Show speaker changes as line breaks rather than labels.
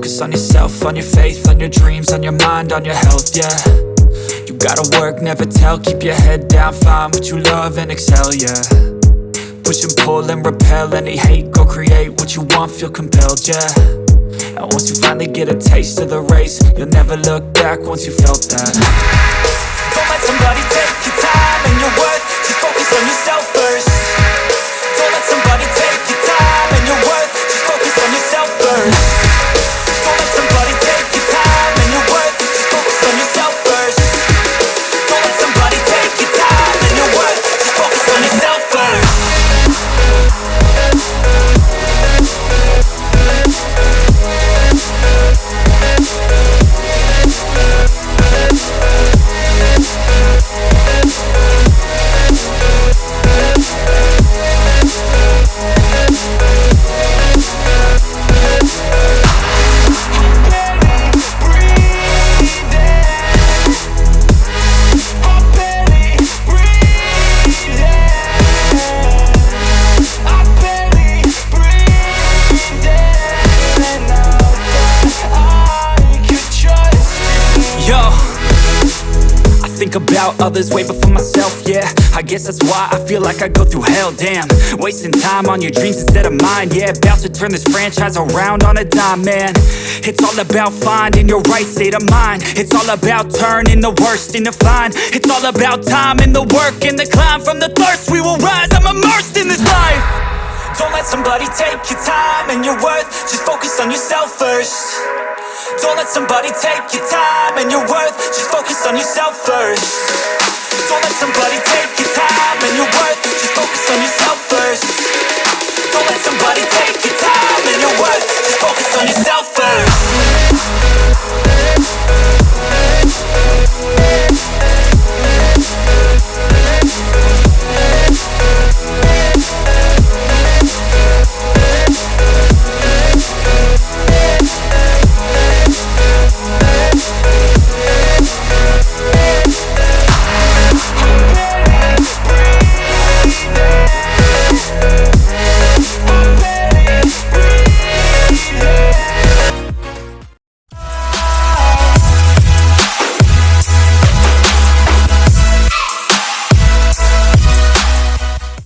focus on yourself, on your faith, on your dreams, on your mind, on your health, yeah. You gotta work, never tell, keep your head down, find what you love and excel, yeah. Push and pull and repel any hate, go create what you want, feel compelled, yeah. And once you finally get a taste of the race, you'll never look back once you felt that. Don't let somebody take your time and your worth, just focus on yourself first. Don't let somebody take your time and your worth, just focus on yourself first. Don't let somebody take your time and your worth, just focus on yourself first. Don't let somebody take your time and your worth, just focus on yourself first. Think about others way before myself, yeah. I guess that's why I feel like I go through hell, damn. Wasting time on your dreams instead of mine, yeah. About to turn this franchise around on a dime, man. It's all about finding your right state of mind. It's all about turning the worst into fine. It's all about time and the work and the climb. From the thirst we will rise, I'm immersed in this life. Don't let somebody take your time and your worth, just focus on yourself first. Don't let somebody take your time and your worth, just focus on yourself first. Don't let somebody take your time and your worth, just